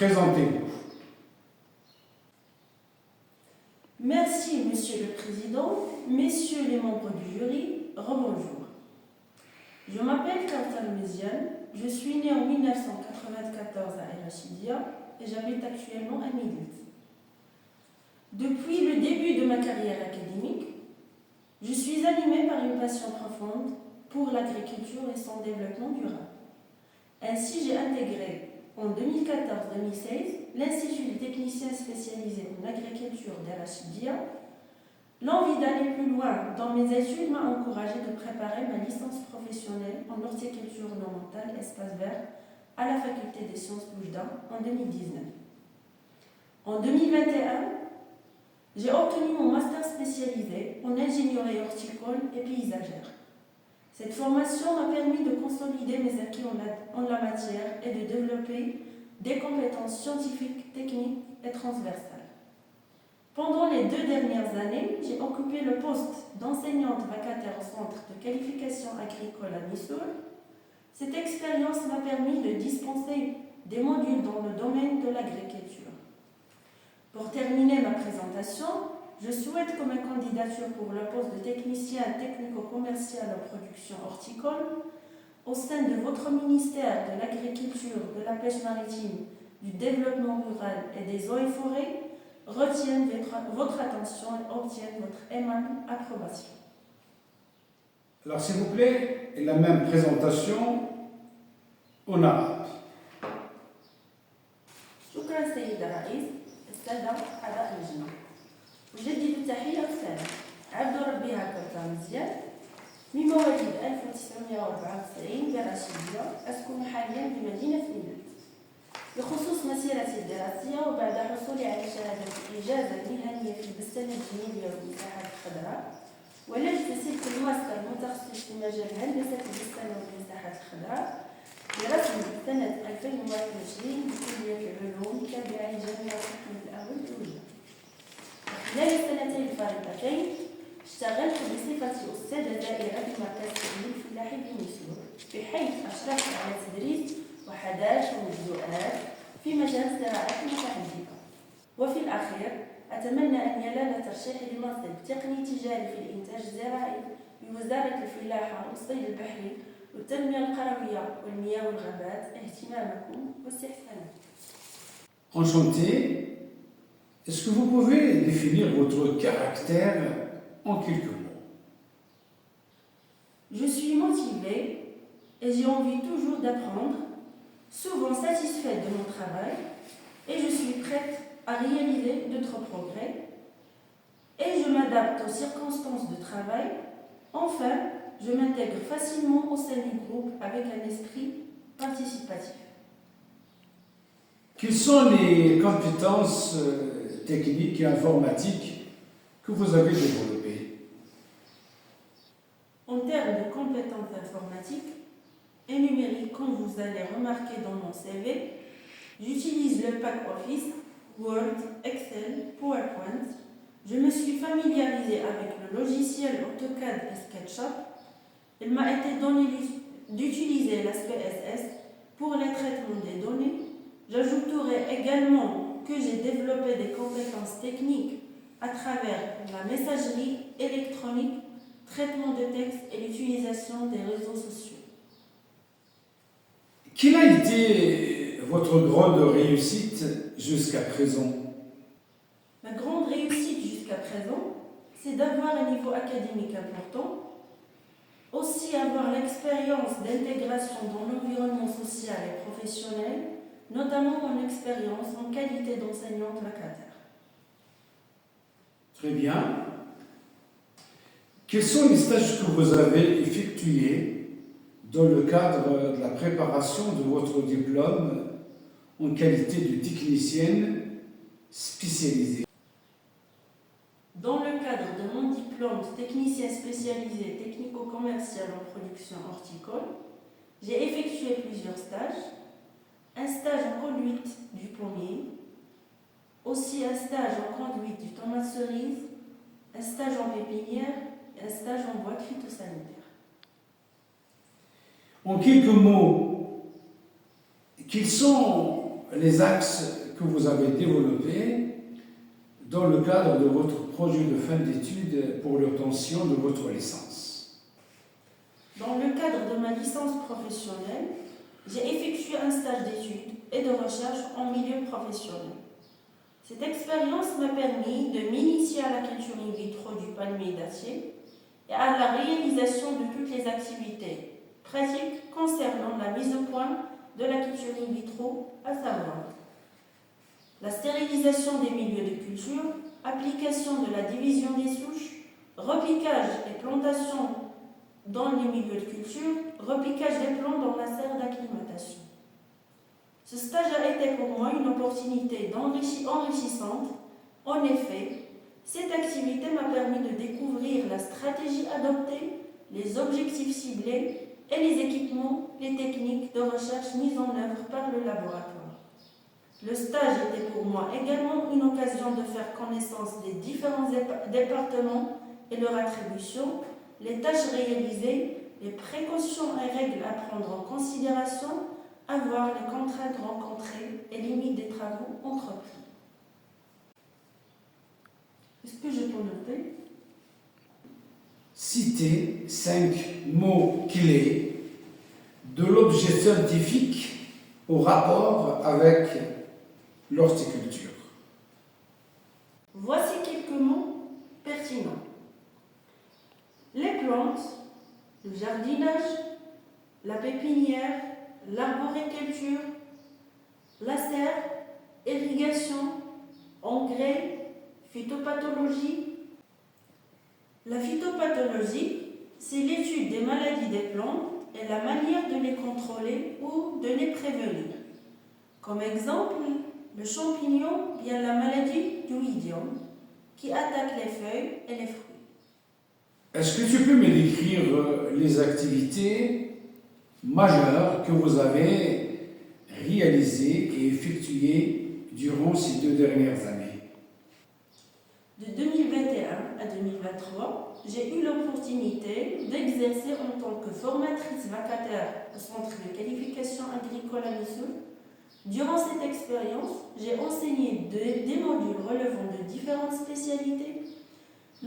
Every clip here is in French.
Présentez-vous. Merci, Monsieur le Président, Messieurs les membres du jury, rebonjour. Je m'appelle Kautar Meziane, je suis née en 1994 à El Rachidia et j'habite actuellement à Médite. Depuis le début de ma carrière académique, je suis animée par une passion profonde pour l'agriculture et son développement durable. Ainsi, j'ai intégré en 2014-2016 l'Institut des techniciens spécialisés en agriculture d'El Rachidia. L'envie d'aller plus loin dans mes études m'a encouragée de préparer ma licence professionnelle en horticulture ornementale espace vert à la faculté des sciences Boujda en 2019. En 2021, j'ai obtenu mon master spécialisé en ingénierie horticole et paysagère. Cette formation m'a permis de consolider mes acquis en la matière et de développer des compétences scientifiques, techniques et transversales. Pendant les 2 dernières années, j'ai occupé le poste d'enseignante vacataire au centre de qualification agricole à Missoul. Cette expérience m'a permis de dispenser des modules dans le domaine de l'agriculture. Pour terminer ma présentation, je souhaite que ma candidature pour le poste de technicien technico-commercial en production horticole au sein de votre ministère de l'Agriculture, de la Pêche maritime, du Développement rural et des eaux et forêts retiennent votre attention et obtiennent votre aimable approbation. Alors, s'il vous plaît, la même présentation en arabe. شكرا سيد الرئيس، السادة أعضاء اللجنة. أجدد التحية والسلام. عبد ربيها كوثر مزيان، من مواليد 1994 برشيدية، أسكن حاليا بمدينة ميلاد. بخصوص مسيرتي الدراسية وبعد حصولي على شهادة الإجازة المهنية في البستان الجنوبية والمساحات الخضراء، ولجت سلك الماستر المتخصص في مجال هندسة البستان والمساحات الخضراء برسمي سنة 2021 بكلية العلوم تابعة لجامعة الحكم الأول بوجدة. خلال السنتين الفارقتين اشتغلت بصفتي أستاذة دائرة في مركز التأهيل الفلاحي بميسور، بحيث أشرفت على تدريس وحدات وموضوعات في مجال الزراعة المتعددة. وفي الأخير أتمنى أن ينال ترشيحي لمنصب تقني تجاري في الإنتاج الزراعي بوزارة الفلاحة والصيد البحري والتنمية القروية والمياه والغابات اهتمامكم واستحسانكم. Enchanté. Est-ce que vous pouvez définir votre caractère en quelques mots? Je suis motivée et j'ai envie toujours d'apprendre, souvent satisfaite de mon travail, et je suis prête à réaliser d'autres progrès, et je m'adapte aux circonstances de travail. Enfin, je m'intègre facilement au sein du groupe avec un esprit participatif. Quelles sont les compétences techniques et informatiques que vous avez développées? En termes de compétences informatiques et numériques, comme vous allez remarquer dans mon CV, j'utilise le pack Office, Word, Excel, PowerPoint. Je me suis familiarisée avec le logiciel AutoCAD et SketchUp. Il m'a été donné d'utiliser la SPSS pour les traitements des données. J'ajouterai également que j'ai développé des compétences techniques à travers la messagerie électronique, traitement de texte et l'utilisation des réseaux sociaux. Quelle a été votre grande réussite jusqu'à présent? Ma grande réussite jusqu'à présent, c'est d'avoir un niveau académique important, aussi avoir l'expérience d'intégration dans l'environnement social et professionnel, notamment mon expérience en qualité d'enseignante vacataire. Très bien. Quels sont les stages que vous avez effectués dans le cadre de la préparation de votre diplôme en qualité de technicienne spécialisée? Dans le cadre de mon diplôme de technicien spécialisé technico-commercial en production horticole, j'ai effectué plusieurs stages. Un stage en conduite du pommier, aussi un stage en conduite du tomate cerise, un stage en pépinière et un stage en boîte phytosanitaire. En quelques mots, quelles sont les axes que vous avez développés dans le cadre de votre projet de fin d'études pour l'obtention de votre licence. Dans le cadre de ma licence professionnelle, j'ai effectué un stage d'études et de recherche en milieu professionnel. Cette expérience m'a permis de m'initier à la culture in vitro du palmier d'acier et à la réalisation de toutes les activités pratiques concernant la mise au point de la culture in vitro, à savoir la stérilisation des milieux de culture, application de la division des souches, repiquage et plantation dans les milieux de culture, repiquage des plants dans la serre d'acclimatation. Ce stage a été pour moi une opportunité enrichissante. En effet, cette activité m'a permis de découvrir la stratégie adoptée, les objectifs ciblés et les équipements, les techniques de recherche mises en œuvre par le laboratoire. Le stage était pour moi également une occasion de faire connaissance des différents départements et leurs attributions, les tâches réalisées, les précautions et règles à prendre en considération, à voir les contraintes rencontrées et limites des travaux entrepris. Est-ce que je peux noter? Citez 5 mots clés de l'objet scientifique au rapport avec l'horticulture. Voici quelques mots pertinents. Les plantes, le jardinage, la pépinière, l'arboriculture, la serre, irrigation, engrais, phytopathologie. La phytopathologie, c'est l'étude des maladies des plantes et la manière de les contrôler ou de les prévenir. Comme exemple, le champignon, bien la maladie du Oïdium, qui attaque les feuilles et les fruits. Est-ce que tu peux me décrire les activités majeures que vous avez réalisées et effectuées durant ces 2 dernières années? De 2021 à 2023, j'ai eu l'opportunité d'exercer en tant que formatrice vacataire au Centre de qualification agricole à Missoul. Durant cette expérience, j'ai enseigné des modules relevant de différentes spécialités.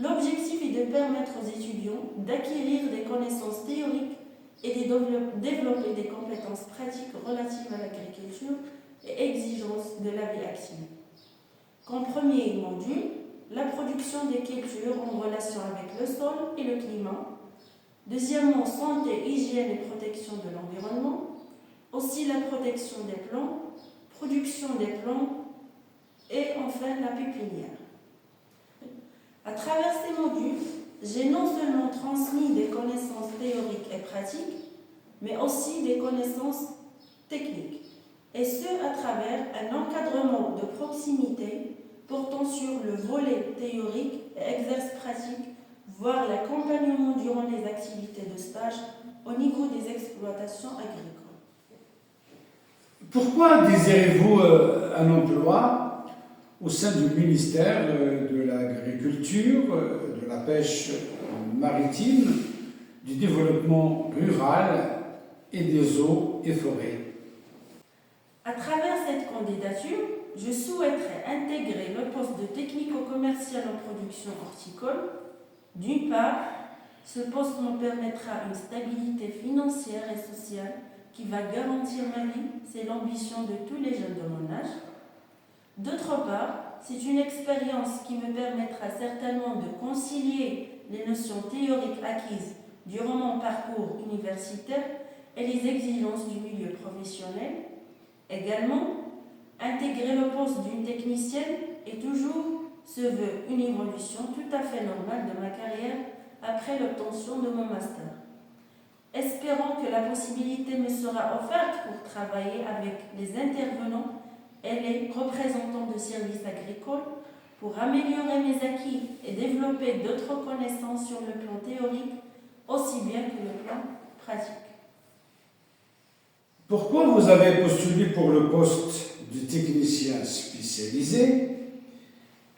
L'objectif est de permettre aux étudiants d'acquérir des connaissances théoriques et de développer des compétences pratiques relatives à l'agriculture et exigences de la vie active. Comme premier module, la production des cultures en relation avec le sol et le climat. Deuxièmement, santé, hygiène et protection de l'environnement. Aussi la protection des plants, production des plants et enfin la pépinière. À travers ces modules, j'ai non seulement transmis des connaissances théoriques et pratiques, mais aussi des connaissances techniques, et ce à travers un encadrement de proximité portant sur le volet théorique et exercice pratique, voire l'accompagnement durant les activités de stage au niveau des exploitations agricoles. Pourquoi désirez-vous un emploi au sein du ministère de l'Agriculture, de la Pêche maritime, du Développement rural et des eaux et forêts? À travers cette candidature, je souhaiterais intégrer le poste de technico-commercial en production horticole. D'une part, ce poste me permettra une stabilité financière et sociale qui va garantir ma vie, c'est l'ambition de tous les jeunes de mon âge. D'autre part, c'est une expérience qui me permettra certainement de concilier les notions théoriques acquises durant mon parcours universitaire et les exigences du milieu professionnel. Également, intégrer le poste d'une technicienne est toujours, se veut, une évolution tout à fait normale de ma carrière après l'obtention de mon master. Espérons que la possibilité me sera offerte pour travailler avec les intervenants et les représentants de services agricoles pour améliorer mes acquis et développer d'autres connaissances sur le plan théorique aussi bien que le plan pratique. Pourquoi vous avez postulé pour le poste de technicien spécialisé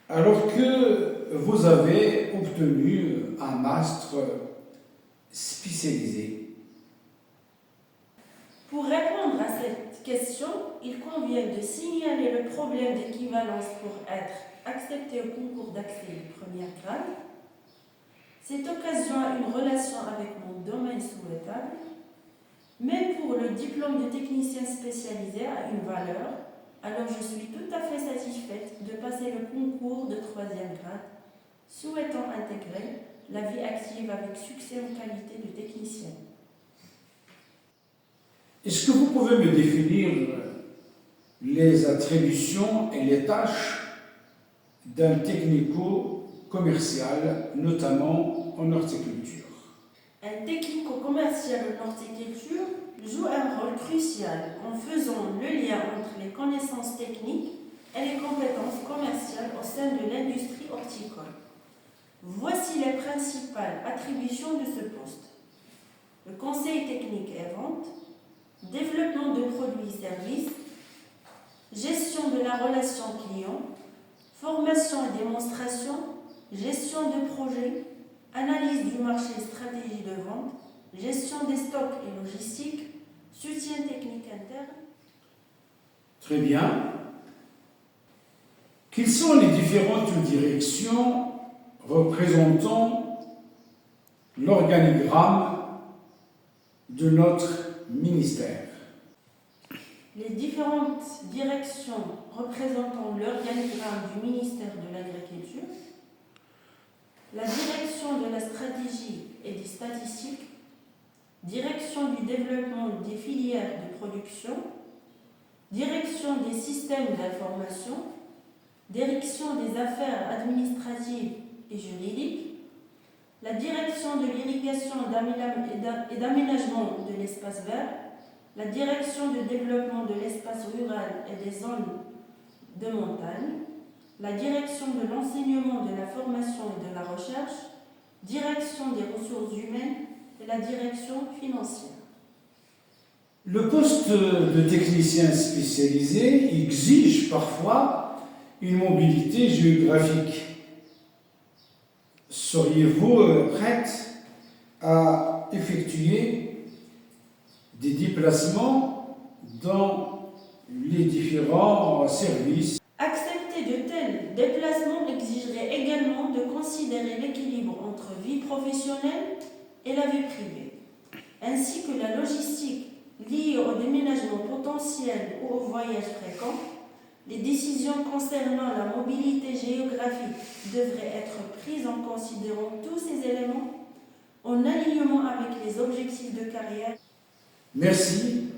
alors que vous avez obtenu un master spécialisé? Pour répondre à cette question, il convient de signaler le problème d'équivalence pour être accepté au concours d'accès du premier grade. Cette occasion a une relation avec mon domaine souhaitable, mais pour le diplôme de technicien spécialisé a une valeur, alors je suis tout à fait satisfaite de passer le concours de troisième grade, souhaitant intégrer la vie active avec succès en qualité de technicien. Est-ce que vous pouvez me définir les attributions et les tâches d'un technico-commercial, notamment en horticulture? Un technico-commercial en horticulture joue un rôle crucial en faisant le lien entre les connaissances techniques et les compétences commerciales au sein de l'industrie horticole. Voici les principales attributions de ce poste. Le conseil technique et vente, développement de produits et services, gestion de la relation client, formation et démonstration, gestion de projet, analyse du marché et stratégie de vente, gestion des stocks et logistique, soutien technique interne. Très bien. Quelles sont les différentes directions représentant l'organigramme de notre ministère? Les différentes directions représentant l'organigramme du ministère de l'Agriculture, la direction de la stratégie et des statistiques, direction du développement des filières de production, direction des systèmes d'information, direction des affaires administratives et juridiques, la direction de l'irrigation et d'aménagement de l'espace vert, la direction de développement de l'espace rural et des zones de montagne, la direction de l'enseignement, de la formation et de la recherche, direction des ressources humaines et la direction financière. Le poste de technicien spécialisé exige parfois une mobilité géographique. Seriez-vous prête à effectuer des déplacements dans les différents services? Accepter de tels déplacements exigerait également de considérer l'équilibre entre vie professionnelle et la vie privée, ainsi que la logistique liée au déménagement potentiel ou au voyage fréquent. Les décisions concernant la mobilité géographique devraient être prises en considérant tous ces éléments en alignement avec les objectifs de carrière. Merci